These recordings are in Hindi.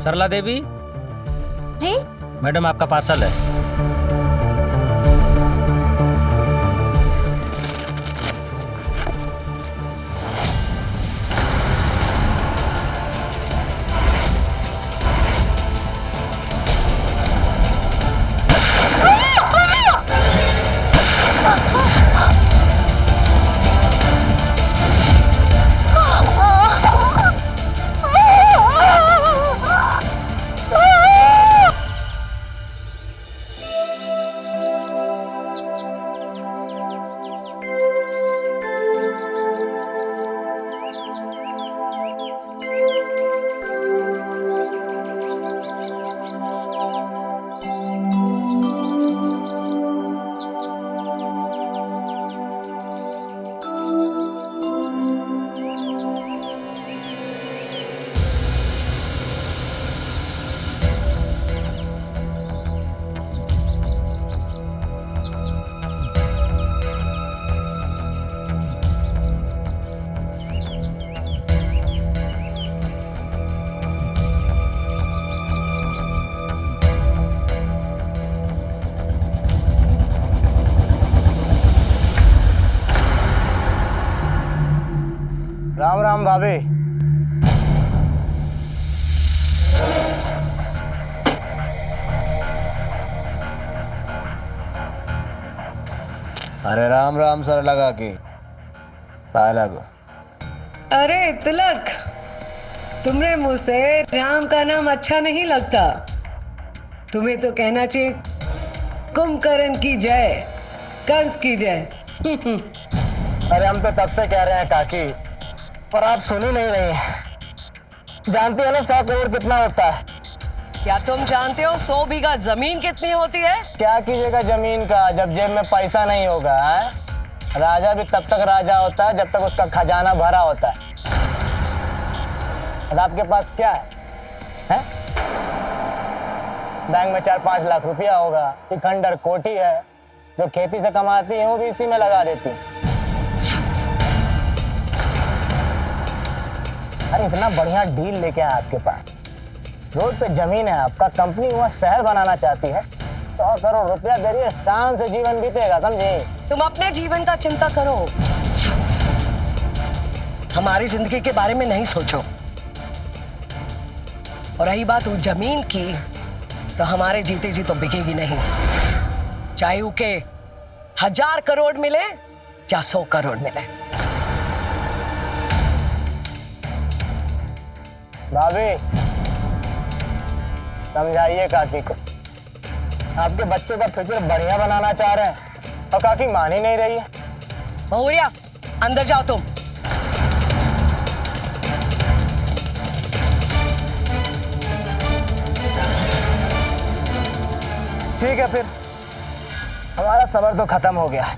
सरला देवी जी। मैडम, आपका पार्सल है। राम राम भाभी। अरे राम राम सर लगा के लगो। अरे तिलक, तुम्हारे मुंह से राम का नाम अच्छा नहीं लगता। तुम्हें तो कहना चाहिए कुंभकर्ण की जय, कंस की जय। अरे हम तो तब से कह रहे हैं काकी, पर आप सुन ही नहीं रही हैं। जानती है ना 100 करोड़ कितना होता है? क्या तुम जानते हो 100 बीघा जमीन कितनी होती है? क्या कीजिएगा जमीन का जब जेब में पैसा नहीं होगा है? राजा भी तब तक राजा होता है जब तक उसका खजाना भरा होता है। और आपके पास क्या है? बैंक में 4-5 लाख रुपया होगा कि खंडर कोठी है जो खेती से कमाती है वो भी इसी में लगा देती है। अरे इतना बढ़िया डील लेके आया आपके पास, रोड पे जमीन है आपका, कंपनी वहाँ शहर बनाना चाहती है, 100 करोड़ रुपया दे रही है, शान से जीवन बीतेगा, समझे? तुम अपने जीवन का चिंता करो, हमारी जिंदगी के बारे में नहीं सोचो। और रही बात उस जमीन की, तो हमारे जीते जी तो बिकेगी नहीं, चाहे उके 1000 करोड़ मिले या 100 करोड़ मिले। भाभी समझाइए काकी को, आपके बच्चों का फ्यूचर बढ़िया बनाना चाह रहे हैं और काकी मान ही नहीं रही है। बहुरिया, अंदर जाओ तुम। ठीक है फिर, हमारा सबर तो खत्म हो गया है।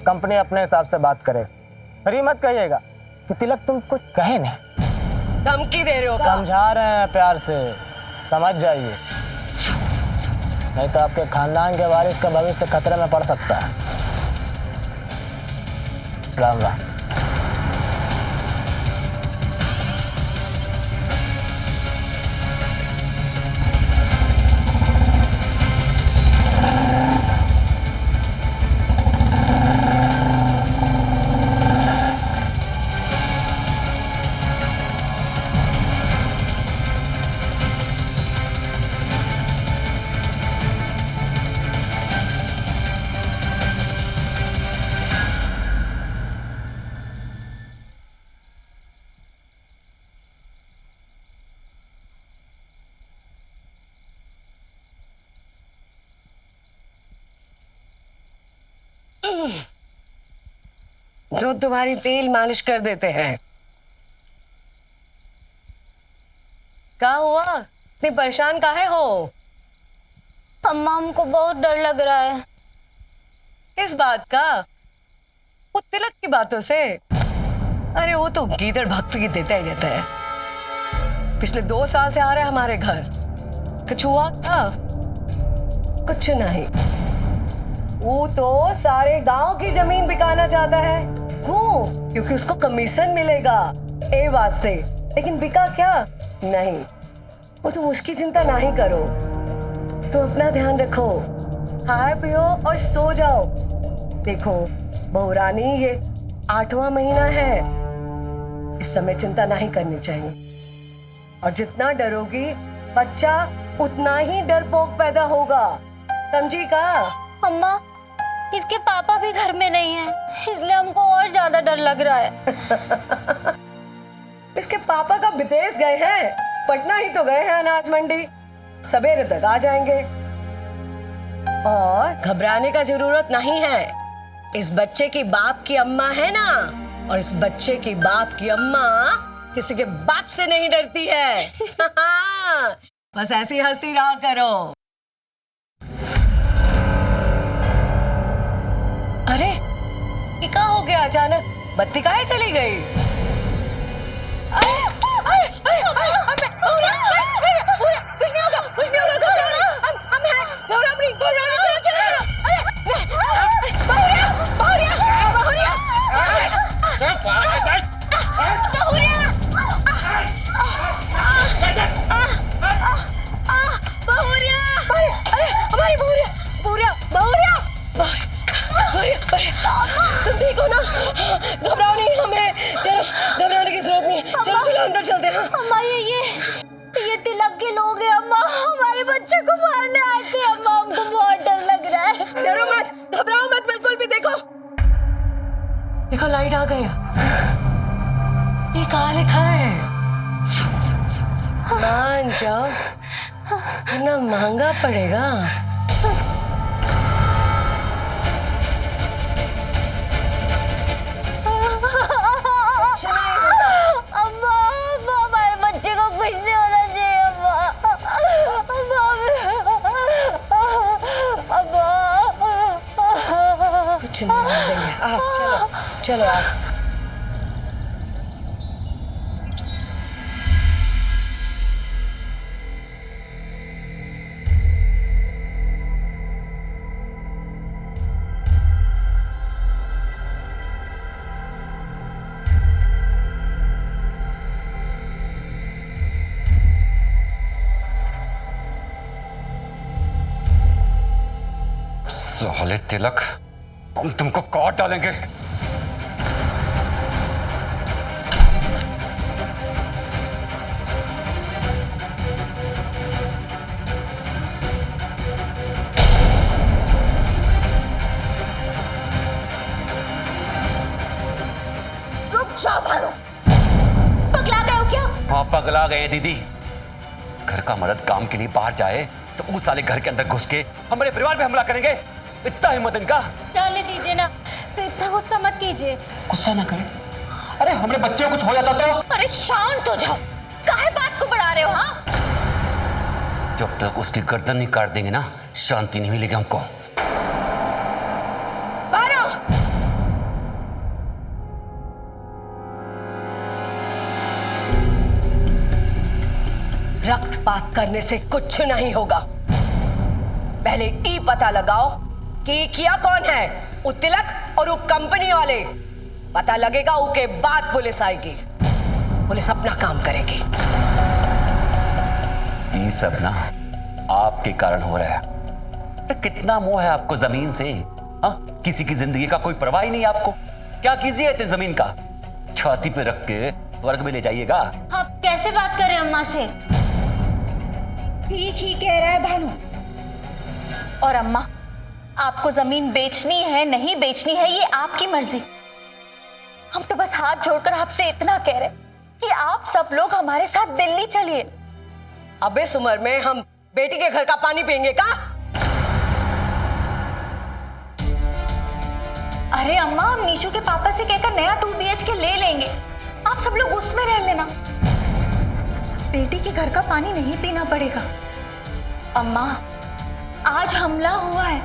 कंपनी अपने हिसाब से बात करे, फिर ही मत कहिएगा कि तिलक तुम कुछ कहे नहीं। धमकी दे रहे हो का? समझा रहे हैं प्यार से, समझ जाइए, नहीं तो आपके खानदान के वारिस का भविष्य खतरे में पड़ सकता है। राम राम। तो तुम्हारी तेल मालिश कर देते हैं। क्या हुआ, इतनी परेशान काहे हो? अम्मा, हमको बहुत डर लग रहा है। इस बात का? वो तिलक की बातों से? अरे वो तो गीदड़ भक्ति की देता ही रहता है। पिछले 2 साल से आ रहा है हमारे घर। कुछ हुआ क्या? कुछ नहीं। वो तो सारे गांव की जमीन बिकाना चाहता है। क्यों? क्योंकि उसको कमीशन मिलेगा। ए वास्ते लेकिन बिका क्या? नहीं, वो तुम उसकी चिंता नहीं करो। तुम अपना ध्यान रखो, खाए पियो और सो जाओ। देखो बहू रानी, ये 8वां महीना है, इस समय चिंता नहीं करनी चाहिए। और जितना डरोगी बच्चा उतना ही डरपोक पैदा होगा, समझी का? अम्मा, इसके पापा भी घर में नहीं है, इसलिए हमको और ज्यादा डर लग रहा है। इसके पापा का विदेश गए हैं, पटना ही तो गए हैं अनाज मंडी, सवेरे तक आ जाएंगे। और घबराने का जरूरत नहीं है, इस बच्चे की बाप की अम्मा है ना, और इस बच्चे की बाप की अम्मा किसी के बाप से नहीं डरती है। बस ऐसी हंसती रहा करो। अरे ये क्या हो गया अचानक? बत्ती काहे चली गई? अरे अरे अरे अरे कुछ नहीं होगा, कुछ नहीं होगा, घबराओ नहीं, हम हैं, घबराओ नहीं, चलो चलो। अरे बहुरिया बहुरिया बहुरिया बहुरिया, अरे हमारी बहुरिया बहुरिया बहुरिया बहुरिया, तुम ठीक हो ना? घबराओ नहीं, हमें चलो, घबराने की जरूरत नहीं, चलो चलो अंदर चलते हैं। अम्मा, ये तिलक के लोग हैं अम्मा, हमारे बच्चे को मारने आए थे अम्मा, हमको बहुत डर लग रहा है। डरो मत, घबराओ मत बिल्कुल भी। देखो देखो लाइट आ गया, ये कहाँ लिखा है? मान जाओ वरना महंगा पड़ेगा। अम्मा, हमारे बच्चे को कुछ नहीं होना चाहिए अम्मा, अम्मा। कुछ नहीं होने देंगे। चलो चलो आप। साले तिलक, हम तुमको काट डालेंगे। रुक जाओ भानु, पगला गए हो क्या? हाँ, पगला गए दीदी। घर का मर्द काम के लिए बाहर जाए तो उस साले घर के अंदर घुस के हमारे परिवार पे हमला करेंगे? इतना हिम्मत इनका? जाने दीजिए ना, तो इतना गुस्सा मत कीजिए। गुस्सा ना करें? अरे हमारे बच्चे को कुछ हो जाता तो? अरे शांत हो जाओ, काहे बात को बढ़ा रहे हो? हाँ, जब तक उसकी गर्दन नहीं काट देंगे ना, शांति नहीं मिलेगी हमको। रक्तपात करने से कुछ नहीं होगा, पहले ई पता लगाओ कि किया कौन है, वो तिलक और वो कंपनी वाले। पता लगेगा उसके बाद पुलिस आएगी, पुलिस अपना काम करेगी। ये सब ना आपके कारण हो रहा है। कितना मोह है आपको जमीन से? हाँ, किसी की जिंदगी का कोई परवाह ही नहीं आपको। क्या कीजिए इतनी जमीन का? छाती पे रख के स्वर्ग में ले जाइएगा। आप कैसे बात करें अम्मा से? ठीक ही कह रहा है भानु। और अम्मा, आपको जमीन बेचनी है नहीं बेचनी है ये आपकी मर्जी। हम तो बस हाथ जोड़कर आपसे इतना कह रहे कि आप सब लोग हमारे साथ दिल्ली चलिए। अब इस उम्र में हम बेटी के घर का पानी पियेंगे का? अरे अम्मा, हम नीशू के पापा से कहकर नया 2 BHK ले लेंगे, आप सब लोग उसमें रह लेना। बेटी के घर का पानी नहीं पीना पड़ेगा। अम्मा, आज हमला हुआ है,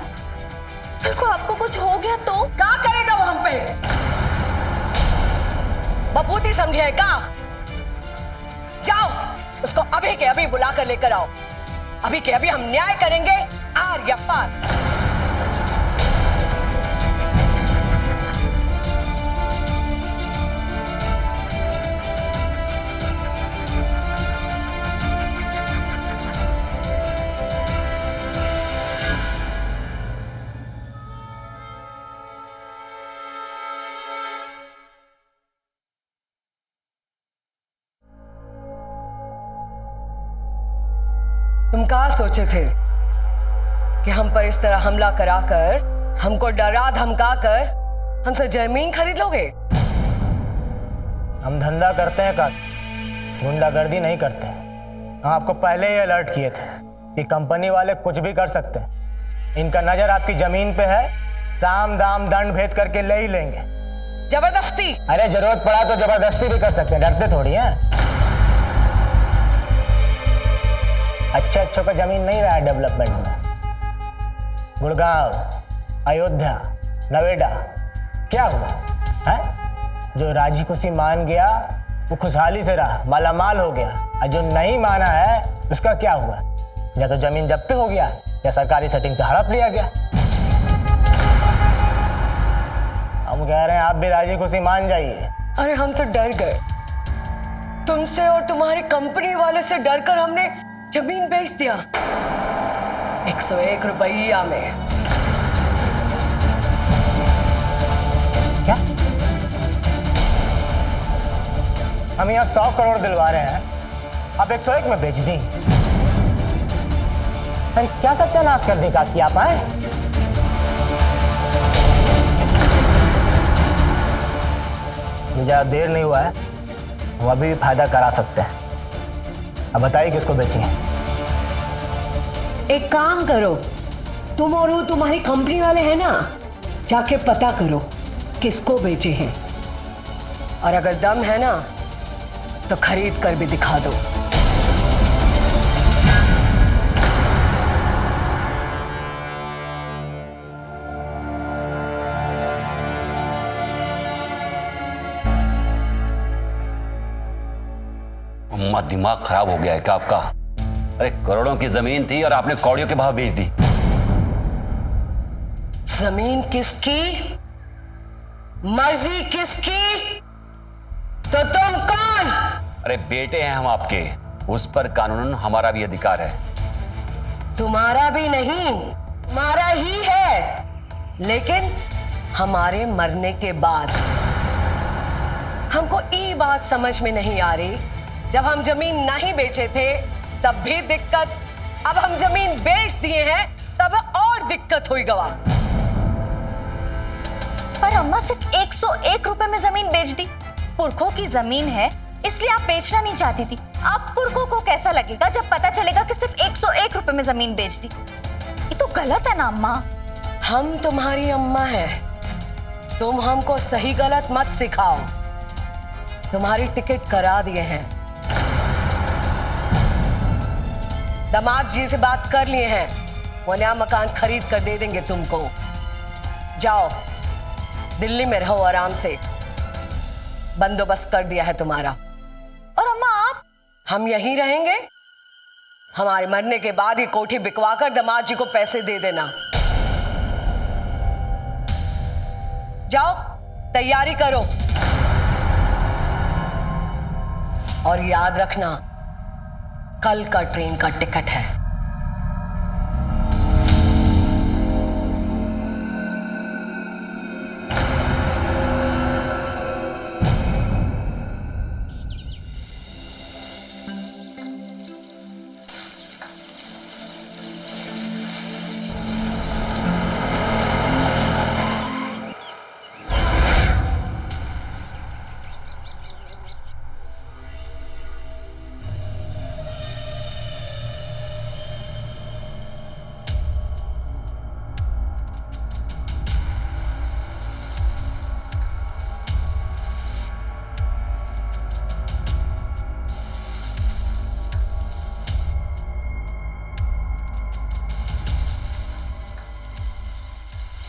कल को आपको कुछ हो गया तो? क्या करेगा वो हम पे? बपूती समझे का? जाओ उसको अभी के अभी बुला कर लेकर आओ, अभी के अभी हम न्याय करेंगे आर या पार। कहा सोचे थे कि हम पर इस तरह हमला कराकर, हमको डरा धमका कर हमसे जमीन खरीद लोगे? हम धंधा करते हैं का, गुंडागर्दी नहीं करते। हम आपको पहले ही अलर्ट किए थे कि कंपनी वाले कुछ भी कर सकते हैं। इनका नजर आपकी जमीन पे है, साम दाम दंड भेद करके ले ही लेंगे। जबरदस्ती? अरे जरूरत पड़ा तो जबरदस्ती भी कर सकते हैं, डरते थोड़ी हैं। अच्छे का जमीन नहीं रहा है डेवलपमेंट में। गुड़गांव, अयोध्या, नोएडा, क्या हुआ है? जो राजी खुशी मान गया वो खुशहाली से रहा, मालामाल हो गया, और जो नहीं माना है उसका क्या हुआ? या तो जमीन जब्त हो गया या सरकारी सेटिंग से हड़प लिया गया। हम कह रहे हैं आप भी राजी खुशी मान जाइए। अरे हम तो डर गए तुमसे और तुम्हारी कंपनी वाले से, डरकर हमने जमीन बेच दिया 101 रुपया में। क्या? हम यहाँ 100 करोड़ दिलवा रहे हैं, आप 101 में बेच दी? अरे क्या सत्यानाश कर देगा कि आप आए? ज्यादा देर नहीं हुआ है, वो अभी भी फायदा करा सकते हैं। अब बताइए किसको बेचेंगे? एक काम करो, तुम और वो तुम्हारी कंपनी वाले हैं ना, जाके पता करो किसको बेचे हैं। और अगर दम है ना तो खरीद कर भी दिखा दो। अम्मा दिमाग खराब हो गया है क्या आपका? अरे करोड़ों की जमीन थी और आपने कौड़ियों के भाव बेच दी। जमीन किसकी, मर्जी किसकी, तो तुम कौन? अरे बेटे हैं हम आपके, उस पर कानूनन हमारा भी अधिकार है। तुम्हारा भी नहीं, तुम्हारा ही है, लेकिन हमारे मरने के बाद। हमको ये बात समझ में नहीं आ रही, जब हम जमीन नहीं बेचे थे तब भी दिक्कत, अब हम जमीन बेच दिए हैं तब और दिक्कत हुई गवा। पर अम्मा सिर्फ 101 रुपए में जमीन बेच दी। पुरखों की जमीन है इसलिए आप बेचना नहीं चाहती थी। अब पुरखों को कैसा लगेगा जब पता चलेगा कि सिर्फ 101 रुपए में जमीन बेच दी? ये तो गलत है ना अम्मा। हम तुम्हारी अम्मा हैं, तुम हमको सही गलत मत सिखाओ। तुम्हारी टिकट करा दिए हैं, दामाद जी से बात कर लिए हैं, वो नया मकान खरीद कर दे देंगे तुमको। जाओ दिल्ली में रहो आराम से, बंदोबस्त कर दिया है तुम्हारा। और अम्मा आप? हम यहीं रहेंगे, हमारे मरने के बाद ही कोठी बिकवाकर दामाद जी को पैसे दे देना। जाओ तैयारी करो, और याद रखना कल का ट्रेन का टिकट है।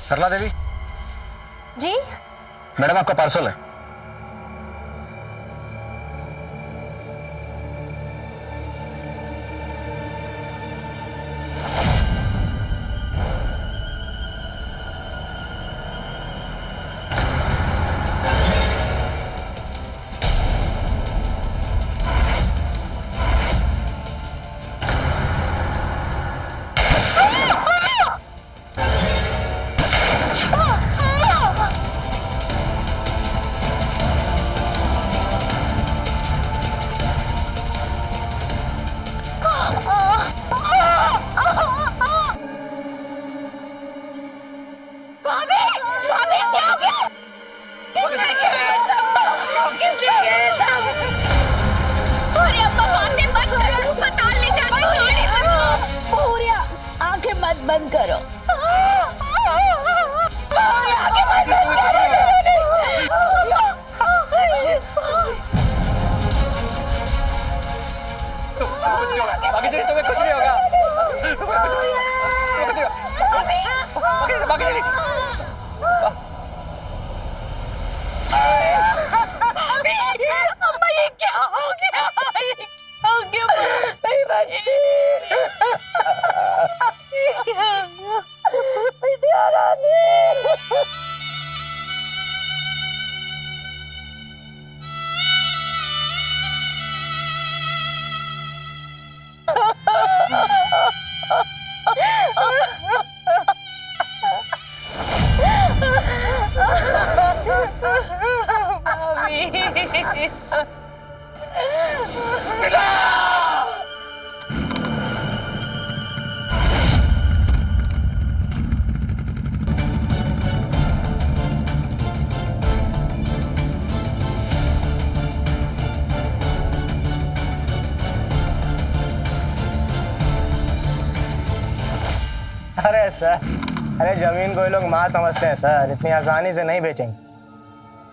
सरला देवी जी मैडम, आपका पार्सल है। किसने किया ये सब? अरे अम्मा बातें मत करो, अस्पताल ले जाने पूरिया आंखें मत बंद करो। आंखें मत बंद करो। बाकी चलिए, तुम्हें कुछ नहीं होगा। बाकी चलिए। अम्मा ये क्या हो गया? ये क्या हो गया मेरी बच्ची? ये क्या हो गया? बिटिया रानी। अरे सर, अरे जमीन को ये लोग माँ समझते हैं सर, इतनी आसानी से नहीं बेचेंगे।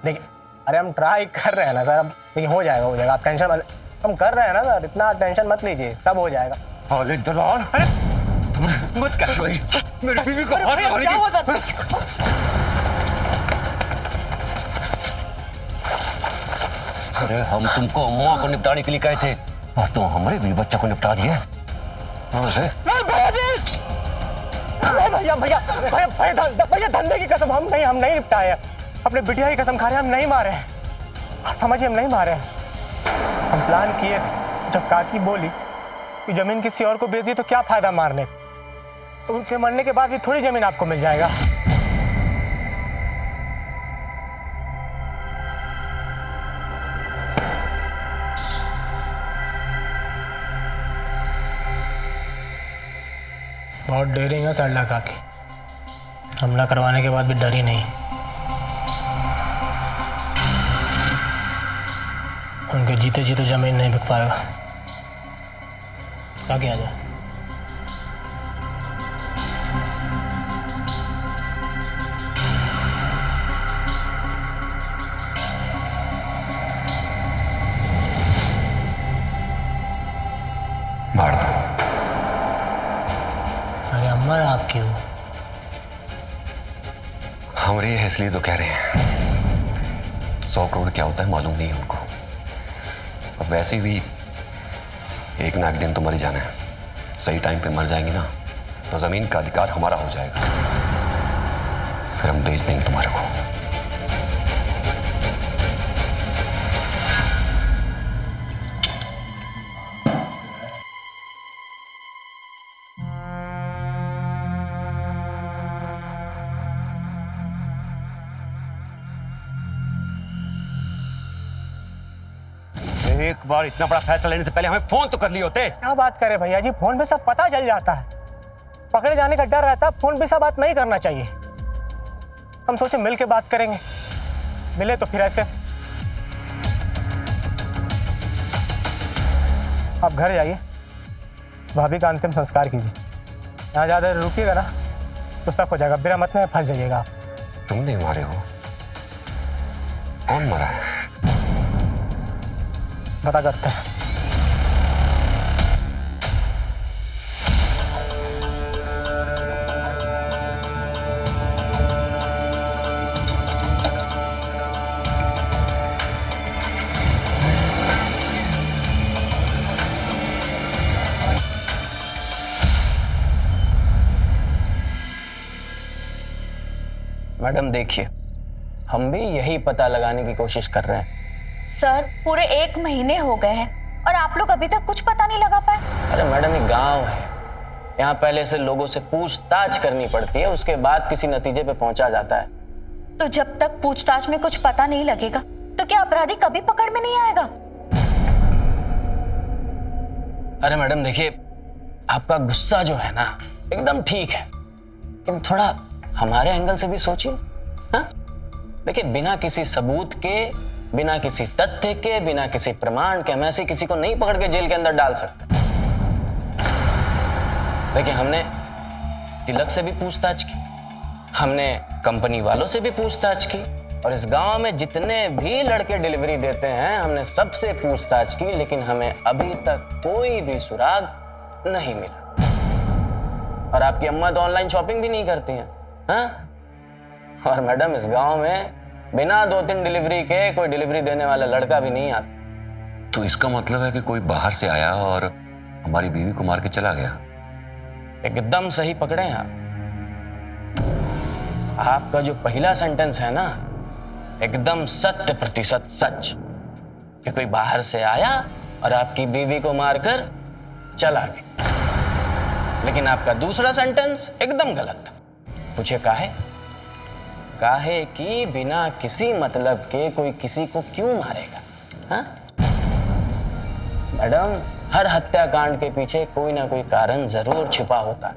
देखिए, अरे हम ट्राई कर रहे हैं ना सर, अब देखिए हो जाएगा, आप टेंशन मत, हम कर रहे हैं ना सर, इतना टेंशन मत लीजिए, सब हो जाएगा। अरे दलाल, अरे मत कर भाई, मेरी बीवी को हाथ लगाने की। अरे हम तुमको अम्मा को निपटाने के लिए कहे थे और तुम हमारे भी बच्चा को निपटा दिए। अरे भैया धंधे की कसम, हम नहीं निपटाए, अपने बिटिया की कसम खा रहे हैं, हम नहीं मारे हैं, समझिए हम नहीं मारे हैं। हम प्लान किए थे, जब काकी बोली कि जमीन किसी और को बेच दी तो क्या फायदा मारने, तो उनके मरने के बाद भी थोड़ी जमीन आपको मिल जाएगा। बहुत डेरिंग है सरला काकी, हमला करवाने के बाद भी डरी नहीं। उनके जीते जी तो जमीन नहीं बिक पाएगा। काकी आ जाए। मार दो। अरे अम्मा आप क्यों? हमारे ये इसलिए तो कह रहे हैं, 100 करोड़ क्या होता है मालूम नहीं है उनको। अब वैसे भी एक ना एक दिन तो मर ही जाना है, सही टाइम पे मर जाएंगे ना तो जमीन का अधिकार हमारा हो जाएगा, फिर हम बेच देंगे तुम्हारे को। एक बार इतना बड़ा फैसला लेने से पहले हमें फोन तो कर लिए होते। क्या बात करें भैया जी, फोन पे सब पता चल जाता है, पकड़े जाने का डर रहता है, फोन पे सब बात नहीं करना चाहिए। हम सोचे मिल के बात करेंगे, मिले तो फिर ऐसे। आप घर जाइए, भाभी का अंतिम संस्कार कीजिए, यहाँ ज्यादा देर रुकिएगा ना तो सब हो जाएगा, बिना मत में फंस जाइएगा आप। तुम नहीं मारे हो, कौन मरा है? पता करते हैं। मैडम देखिए, हम भी यही पता लगाने की कोशिश कर रहे हैं। सर पूरे 1 महीने हो गए हैं और आप लोग अभी तक कुछ पता नहीं लगा पाए। अरे मैडम ये गांव है, यहाँ पहले से लोगों से पूछताछ करनी पड़ती है, उसके बाद किसी नतीजे पे पहुंचा जाता है। तो जब तक पूछताछ में कुछ पता नहीं लगेगा तो क्या अपराधी कभी पकड़ में नहीं आएगा? अरे मैडम देखिए, आपका गुस्सा जो है ना एकदम ठीक है, लेकिन थोड़ा हमारे एंगल से भी सोचिए। हाँ, देखिए, बिना किसी सबूत के, बिना किसी तथ्य के, बिना किसी प्रमाण के हम ऐसे किसी को नहीं पकड़ के जेल के अंदर डाल सकते। देखिए, हमने तिलक से भी पूछताछ की, हमने कंपनी वालों से भी पूछताछ की, और इस गांव में जितने भी लड़के डिलीवरी देते हैं हमने सबसे पूछताछ की, लेकिन हमें अभी तक कोई भी सुराग नहीं मिला। और आपकी अम्मा तो ऑनलाइन शॉपिंग भी नहीं करती हैं, हाँ? और मैडम, इस गांव में बिना 2-3 डिलीवरी के कोई डिलीवरी देने वाला लड़का भी नहीं आता। तो इसका मतलब है कि कोई बाहर से आया और हमारी बीवी को मार के चला गया। एकदम सही पकड़े हैं आप। आपका जो पहला सेंटेंस है ना, एकदम 100% सच, कि कोई बाहर से आया और आपकी बीवी को मारकर चला गया। लेकिन आपका दूसरा सेंटेंस एकदम गलत। पूछे काहे? काहे कि बिना किसी मतलब के कोई किसी को क्यों मारेगा, हाँ? मैडम, हर हत्याकांड के पीछे कोई ना कोई कारण जरूर छिपा होता है।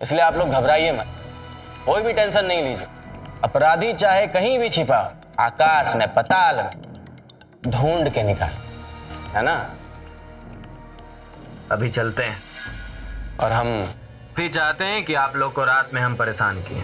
इसलिए आप लोग घबराइए मत, कोई भी टेंशन नहीं लीजिए। अपराधी चाहे कहीं भी छिपा हो, आकाश में, पाताल में, ढूंढ के निकाल, है ना? अभी चलते हैं। और हम भी चाहते हैं कि आप लोग को रात में हम परेशान किए।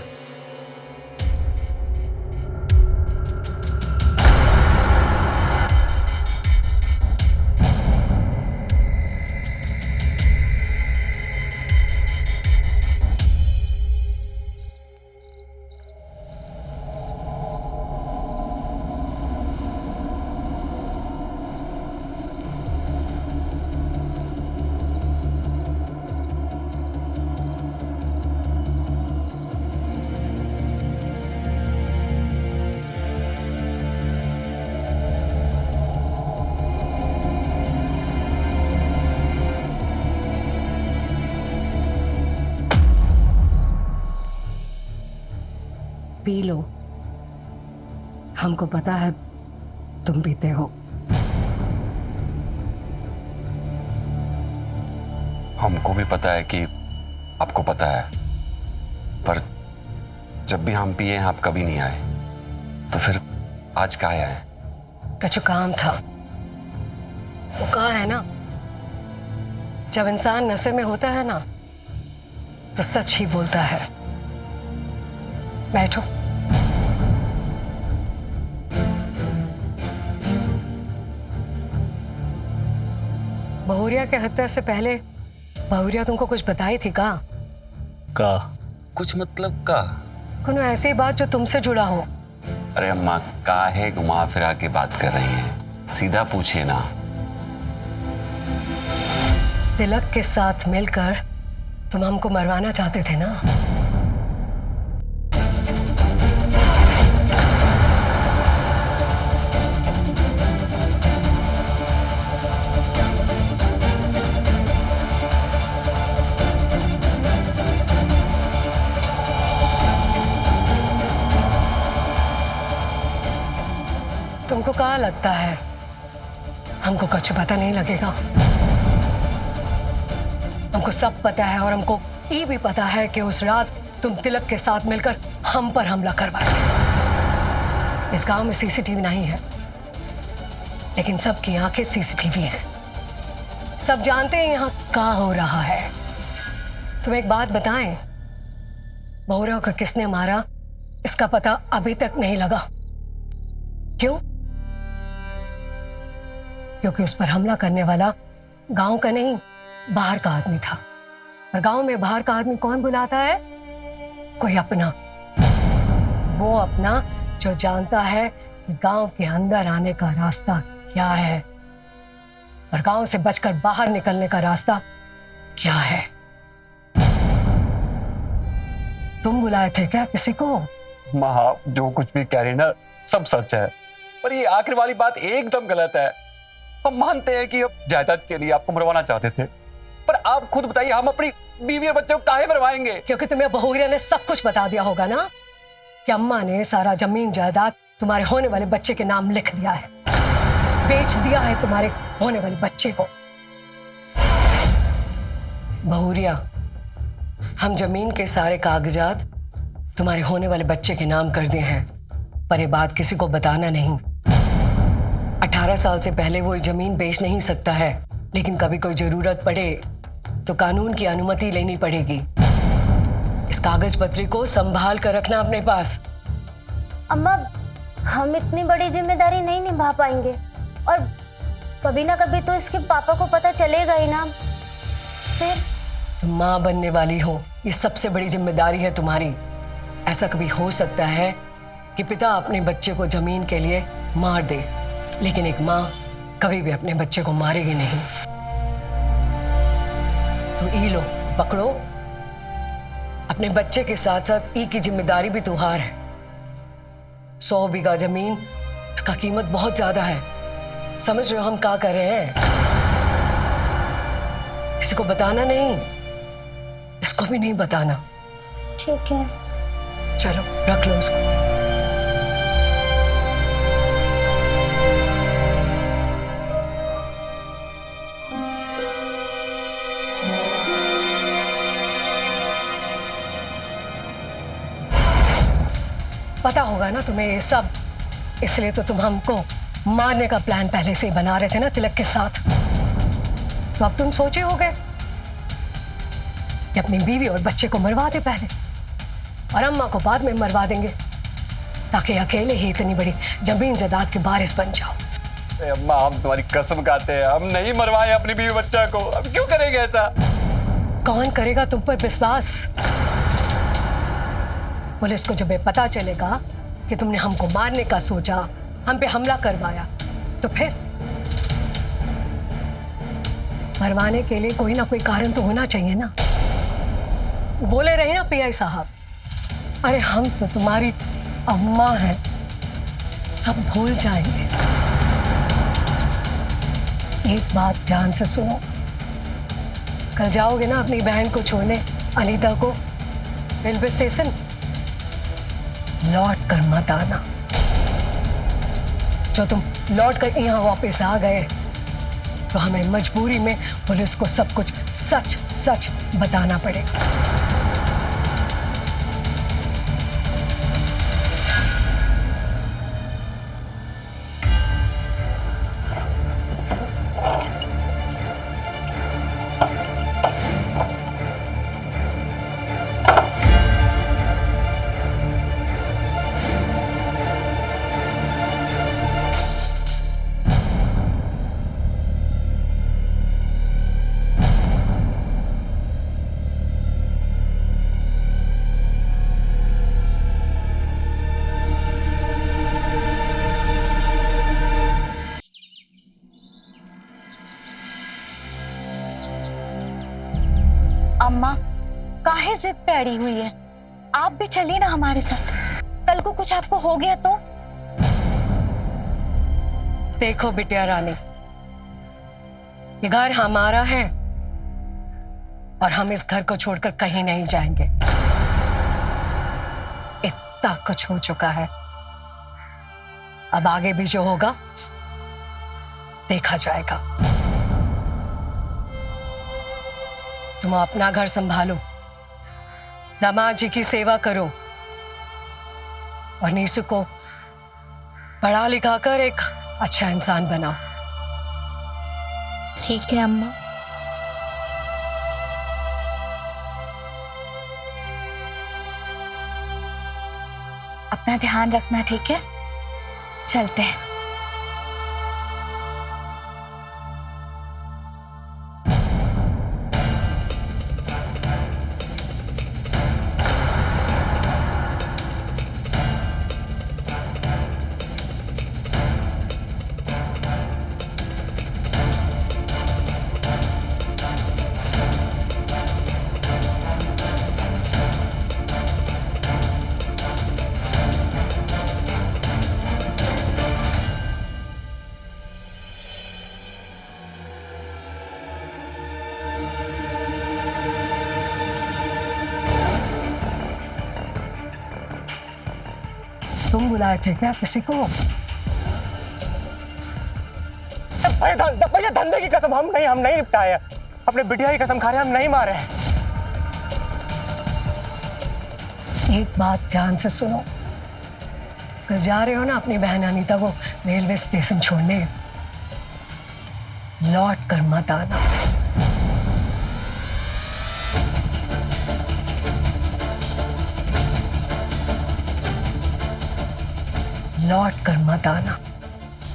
पी लो, हमको पता है तुम पीते हो। हमको भी पता है कि आपको पता है, पर जब भी हम पिए आप कभी नहीं आए, तो फिर आज क्या आया है? का जो काम था वो कहा है ना, जब इंसान नशे में होता है ना तो सच ही बोलता है। बैठो। बहुरिया के हत्या से पहले बहुरिया तुमको कुछ बताई थी का? कुछ मतलब का? कोनो ऐसी बात जो तुमसे जुड़ा हो। अरे अम्मा, काहे घुमा फिरा के बात कर रही हैं? सीधा पूछिए ना। तिलक के साथ मिलकर तुम हमको मरवाना चाहते थे ना? तुमको क्या लगता है हमको कुछ पता नहीं लगेगा? हमको सब पता है, और हमको ये भी पता है कि उस रात तुम तिलक के साथ मिलकर हम पर हमला करवाए। इस गांव में सीसीटीवी नहीं है, लेकिन सबकी आंखें सीसीटीवी हैं। सब जानते हैं यहाँ क्या हो रहा है। तुम एक बात बताएं, बहुरिया को किसने मारा इसका पता अभी तक नहीं लगा। क्यों? क्योंकि उस पर हमला करने वाला गांव का नहीं, बाहर का आदमी था। और गांव में बाहर का आदमी कौन बुलाता है? कोई अपना। वो अपना जो जानता है कि गांव के अंदर आने का रास्ता क्या है और गांव से बचकर बाहर निकलने का रास्ता क्या है। तुम बुलाए थे क्या किसी को? माँ, जो कुछ भी कह रही ना सब सच है, पर ये आखिर वाली बात एकदम गलत है। हम मानते हैं कि अब जायदाद के लिए आपको मरवाना चाहते थे, पर आप खुद बताइए, हम अपनी बीवी और बच्चों को काहे मरवाएंगे? क्योंकि तुम्हें बहुरिया ने सब कुछ बता दिया होगा ना, कि अम्मा ने सारा जमीन जायदाद तुम्हारे होने वाले बच्चे के नाम लिख दिया है, बेच दिया है तुम्हारे होने वाले बच्चे को। बहुरिया, हम जमीन के सारे कागजात तुम्हारे होने वाले बच्चे के नाम कर दिए हैं, पर ये बात किसी को बताना नहीं। 18 साल से पहले वो जमीन बेच नहीं सकता है, लेकिन कभी कोई जरूरत पड़े तो कानून की अनुमति लेनी पड़ेगी। इस कागज पत्री को संभाल कर रखना अपने पास। अम्मा, हम इतनी बड़ी जिम्मेदारी नहीं निभा पाएंगे, और कभी ना कभी तो इसके पापा को पता चलेगा ही ना। फिर तुम माँ बनने वाली हो, ये सबसे बड़ी जिम्मेदारी है तुम्हारी। ऐसा कभी हो सकता है कि पिता अपने बच्चे को जमीन के लिए मार दे, लेकिन एक माँ कभी भी अपने बच्चे को मारेगी नहीं। तो ई लो, पकड़ो। अपने बच्चे के साथ साथ ई की जिम्मेदारी भी तुम्हार है। 100 बीघा जमीन, इसका कीमत बहुत ज्यादा है। समझ रहे हो हम क्या कर रहे हैं? किसी को बताना नहीं, इसको भी नहीं बताना। ठीक है। चलो रख लो उसको। पता होगा ना तुम्हें ये सब, इसलिए तो तुम हमको मारने का प्लान पहले से ही बना रहे थे ना तिलक के साथ। तो अब तुम सोचे होगे कि अपनी बीवी और बच्चे को मरवा दे पहले, और अम्मा को बाद में मरवा देंगे, ताकि अकेले ही इतनी बड़ी जमीन जायदाद के वारिस बन जाओ। अम्मा, हम तुम्हारी कसम खाते हैं, हम नहीं मरवाए अपनी बीवी बच्चा को। अब क्यों करेंगे ऐसा? कौन करेगा तुम पर विश्वास? पुलिस को जब ये पता चलेगा कि तुमने हमको मारने का सोचा, हम पे हमला करवाया, तो फिर मरवाने के लिए कोई ना कोई कारण तो होना चाहिए ना। बोले रहे ना पीआई साहब, अरे हम तो तुम्हारी अम्मा हैं, सब भूल जाएंगे। एक बात ध्यान से सुनो, कल जाओगे ना अपनी बहन को छोड़ने, अनीता को, रेलवे स्टेशन, लौट कर मत आना। जो तुम लौट कर यहाँ वापस आ गए तो हमें मजबूरी में पुलिस को सब कुछ सच सच बताना पड़ेगा। अम्मा काहे जिद पे अड़ी हुई है? आप भी चलिए ना हमारे साथ। कल को कुछ आपको हो गया तो? देखो बिटिया रानी, ये घर हमारा है और हम इस घर को छोड़कर कहीं नहीं जाएंगे। इतना कुछ हो चुका है, अब आगे भी जो होगा देखा जाएगा। तुम अपना घर संभालो, दामाद जी की सेवा करो, और नीसू को पढ़ा लिखा कर एक अच्छा इंसान बनाओ। ठीक है अम्मा। अपना ध्यान रखना, ठीक है? चलते हैं। तुम बुलाए थे क्या किसी को? भैया धंधे की कसम, हम नहीं निपटाए। अपने बिटिया की कसम खा रहे हैं, हम नहीं मारे हैं। एक बात ध्यान से सुनो, कल जा रहे हो ना अपनी बहन अनीता को रेलवे स्टेशन छोड़ने, लौट कर मत आना। लौट कर मत आना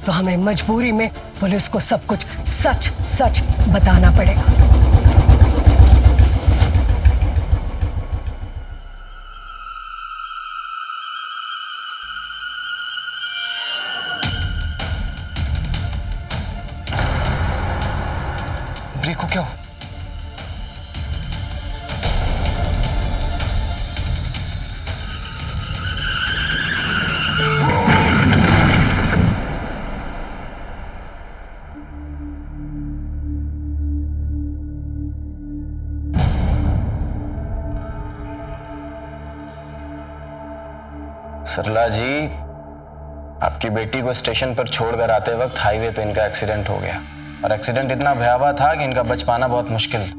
तो हमें मजबूरी में पुलिस को सब कुछ सच सच बताना पड़ेगा। ब्रेक को क्या हो? सरला जी, आपकी बेटी को स्टेशन पर छोड़कर आते वक्त हाईवे पे इनका एक्सीडेंट हो गया और एक्सीडेंट इतना भयावह था कि इनका बच पाना बहुत मुश्किल था।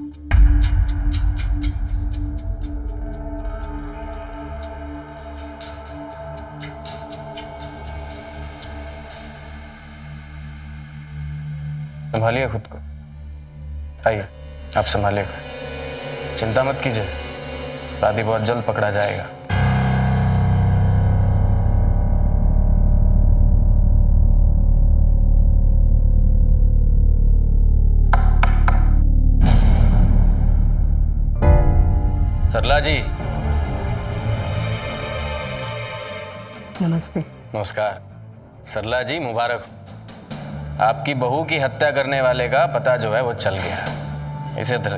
संभालिए खुद को। आइए, आप संभालिएगा, चिंता मत कीजिए, अपराधी बहुत जल्द पकड़ा जाएगा। सरला जी, नमस्ते। नमस्कार। सरला जी, मुबारक हो। आपकी बहू की हत्या करने वाले का पता जो है वो चल गया। इसे तरह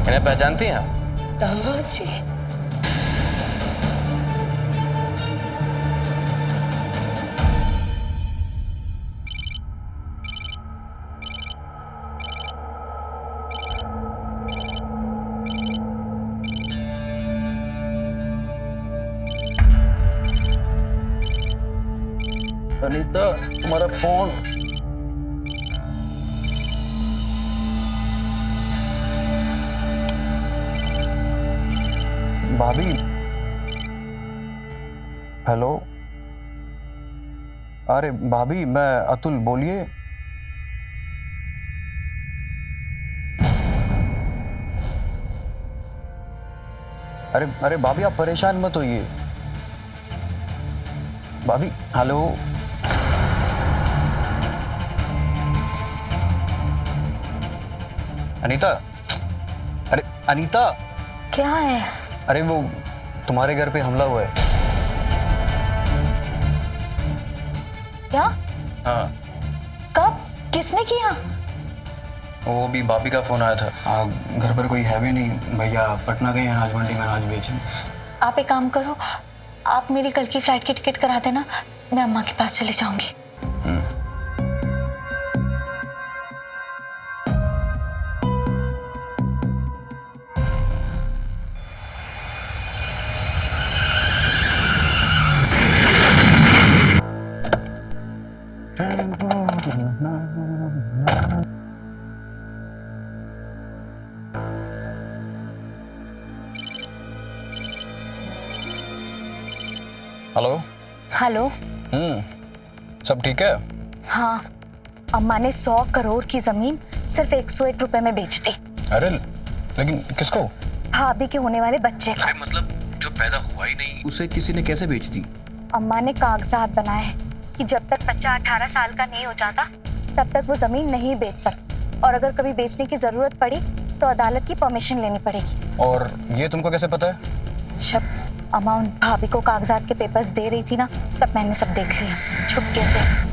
इन्हें पहचानती हैं आप? दामाद जी, अनीता, तुम्हारा फोन। भाभी, हेलो। अरे भाभी, मैं अतुल, बोलिए। अरे अरे भाभी, आप परेशान मत होइए। भाभी, हेलो। अनीता, अरे अनीता, क्या है? अरे वो तुम्हारे घर पे हमला हुआ है। क्या? हाँ, कब? किसने किया? वो भी भाभी का फोन आया था। घर पर कोई है भी नहीं, भैया पटना गए हैं अनाज मंडी में अनाज बेचने। आप एक काम करो, आप मेरी कल की फ्लाइट की टिकट करा देना, मैं अम्मा के पास चली जाऊंगी। हेलो। हेलो। सब ठीक है? हाँ, अम्मा ने 100 करोड़ की जमीन सिर्फ 101 रुपए में बेच दी। अरे लेकिन किसको? भाभी के होने वाले बच्चे को। अरे मतलब जो पैदा हुआ ही नहीं, उसे किसी ने कैसे बेच दी? अम्मा ने कागजात बनाए कि जब तक बच्चा 18 साल का नहीं हो जाता तब तक वो जमीन नहीं बेच सकती, और अगर कभी बेचने की जरूरत पड़ी तो अदालत की परमिशन लेनी पड़ेगी। और ये तुमको कैसे पता है? जब अम्मा उन भाभी को कागजात के पेपर्स दे रही थी ना, तब मैंने सब देख लिया छुपके से।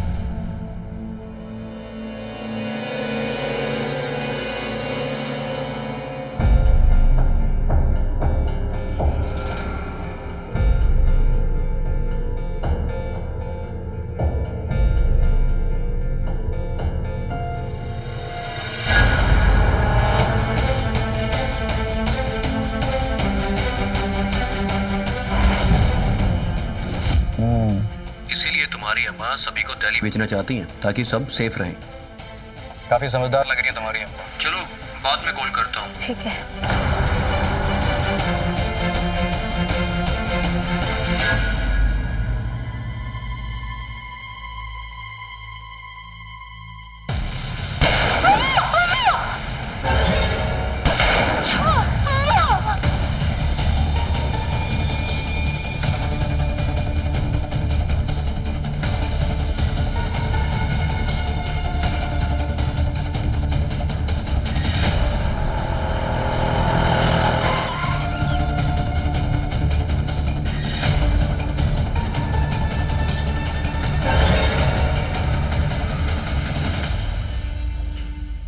इसीलिए तुम्हारी अम्मा सभी को दहली बेचना चाहती हैं ताकि सब सेफ रहें। काफी समझदार लग रही है तुम्हारी अम्मा। चलो बाद में कॉल करता हूँ। ठीक है।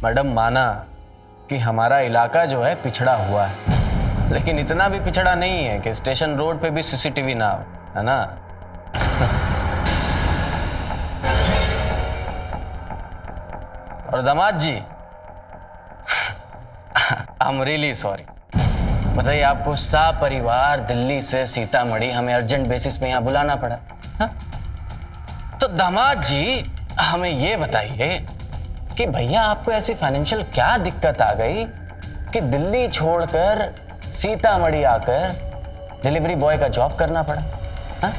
मैडम माना कि हमारा इलाका जो है पिछड़ा हुआ है, लेकिन इतना भी पिछड़ा नहीं है कि स्टेशन रोड पे भी सीसीटीवी ना हो, है ना? और दामाद जी, आई एम रियली सॉरी। बताइए, आपको परिवार दिल्ली से सीतामढ़ी हमें अर्जेंट बेसिस पे यहाँ बुलाना पड़ा। हा? तो दामाद जी हमें ये बताइए कि भैया आपको ऐसी फाइनेंशियल क्या दिक्कत आ गई कि दिल्ली छोड़कर सीतामढ़ी आकर डिलीवरी बॉय का जॉब करना पड़ा? हा?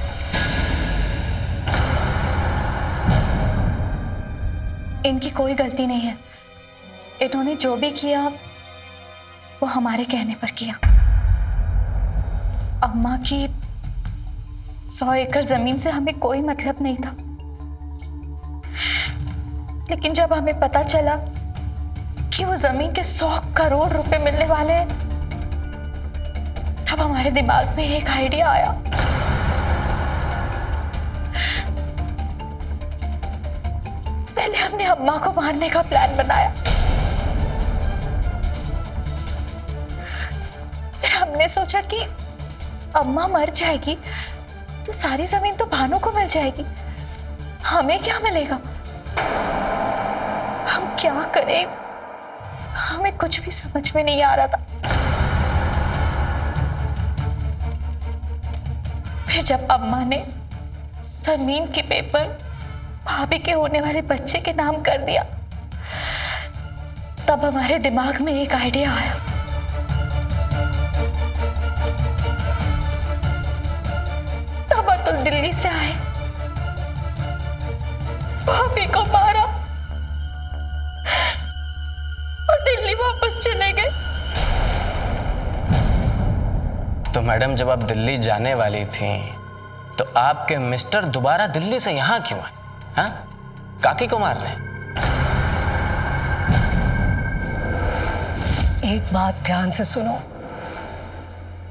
इनकी कोई गलती नहीं है। इन्होंने जो भी किया वो हमारे कहने पर किया। अम्मा की 100 एकड़ जमीन से हमें कोई मतलब नहीं था, लेकिन जब हमें पता चला कि वो जमीन के 100 करोड़ रुपए मिलने वाले हैं, तब हमारे दिमाग में एक आइडिया आया। पहले हमने अम्मा को मारने का प्लान बनाया, फिर हमने सोचा कि अम्मा मर जाएगी तो सारी जमीन तो भानु को मिल जाएगी, हमें क्या मिलेगा? हम क्या करें, हमें कुछ भी समझ में नहीं आ रहा था। फिर जब अम्मा ने जमीन के पेपर भाभी के होने वाले बच्चे के नाम कर दिया, तब हमारे दिमाग में एक आइडिया आया। तब अतुल दिल्ली से आए, भाभी को मारा और दिल्ली वापस चले गए। तो मैडम, जब आप दिल्ली जाने वाली थी तो आपके मिस्टर दोबारा दिल्ली से यहां क्यों आए? हाँ? काकी को मार रहे? एक बात ध्यान से सुनो,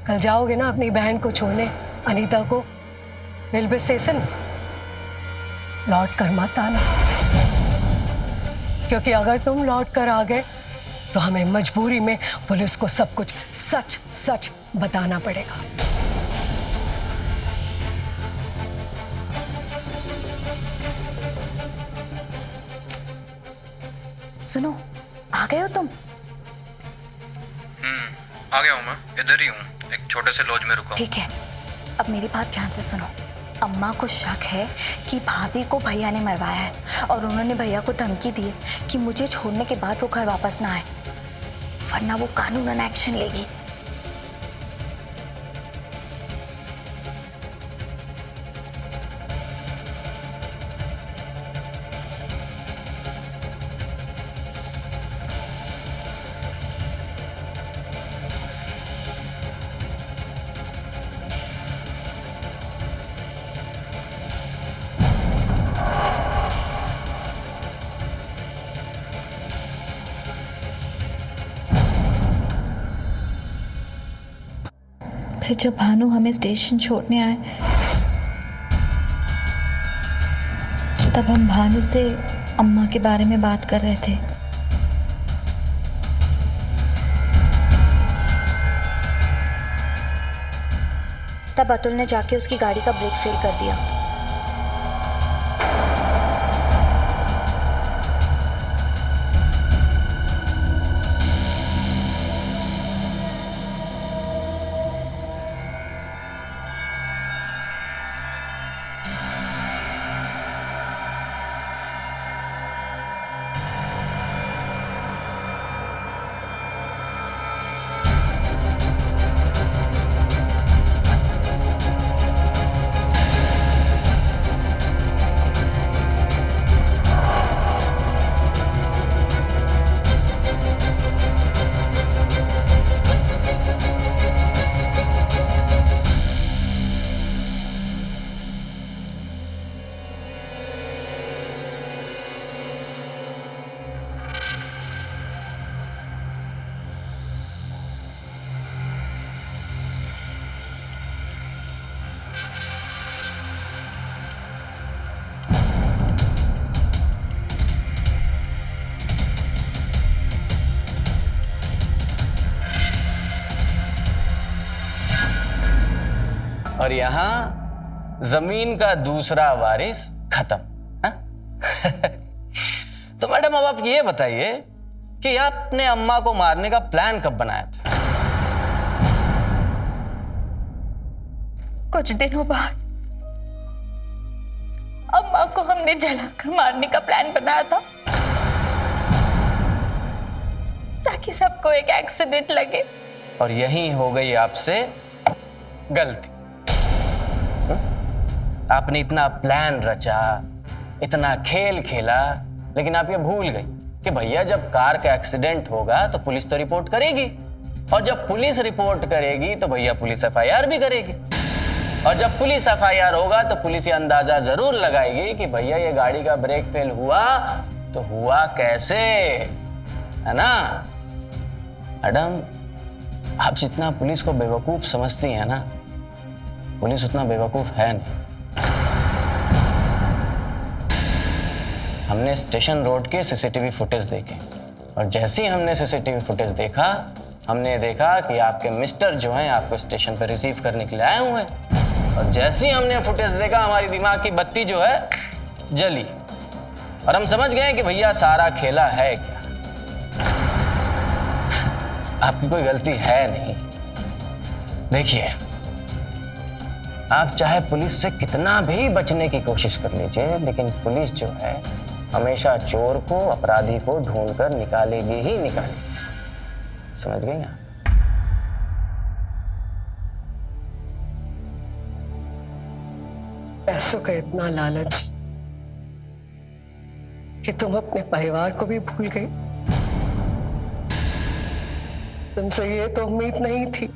कल जाओगे ना अपनी बहन को छोड़ने, अनीता को, रेलवे स्टेशन, लौट कर मत आना, क्योंकि अगर तुम लौट कर आ गए तो हमें मजबूरी में पुलिस को सब कुछ सच सच बताना पड़ेगा। सुनो, आ गए हो तुम? आ गया हूँ मैं, इधर ही हूँ, एक छोटे से लॉज में रुका हूँ। ठीक है, अब मेरी बात ध्यान से सुनो। अम्मा को शक है कि भाभी को भैया ने मरवाया है और उन्होंने भैया को धमकी दी है कि मुझे छोड़ने के बाद वो घर वापस ना आए, वरना वो कानूनन एक्शन लेगी। फिर जब भानु हमें स्टेशन छोड़ने आए, तब हम भानु से अम्मा के बारे में बात कर रहे थे। तब अतुल ने जाके उसकी गाड़ी का ब्रेक फेल कर दिया। और यहाँ जमीन का दूसरा वारिस खत्म। हाँ? तो मैडम अब आप ये बताइए कि आपने अम्मा को मारने का प्लान कब बनाया था? कुछ दिनों बाद अम्मा को हमने जलाकर मारने का प्लान बनाया था, ताकि सबको एक एक्सीडेंट लगे। और यही हो गई आपसे गलती। आपने इतना प्लान रचा, इतना खेल खेला, लेकिन आप ये भूल गई कि भैया जब कार का एक्सीडेंट होगा तो पुलिस तो रिपोर्ट करेगी, और जब पुलिस रिपोर्ट करेगी तो भैया पुलिस एफआईआर भी करेगी, और जब पुलिस एफआईआर होगा तो पुलिस ये अंदाजा जरूर लगाएगी कि भैया ये गाड़ी का ब्रेक फेल हुआ तो हुआ कैसे, है ना? मैडम, आप जितना पुलिस को बेवकूफ समझती हैं ना, पुलिस उतना बेवकूफ है नहीं। हमने स्टेशन रोड के सीसीटीवी फुटेज देखे, और जैसे ही हमने सीसीटीवी फुटेज देखा, हमने देखा कि आपके मिस्टर जो हैं आपको स्टेशन पर रिसीव करने के लिए आए हुए हैं। और जैसे ही हमने फुटेज देखा, हमारी दिमाग की बत्ती जो है जली, और हम समझ गए कि भैया सारा खेला है क्या। आपकी कोई गलती है नहीं। देखिए, आप चाहे पुलिस से कितना भी बचने की कोशिश कर लीजिए, लेकिन पुलिस जो है हमेशा चोर को, अपराधी को ढूंढकर निकालेगी ही निकालेगी। समझ गई आप? पैसों का इतना लालच कि तुम अपने परिवार को भी भूल गई। तुमसे ये तो उम्मीद नहीं थी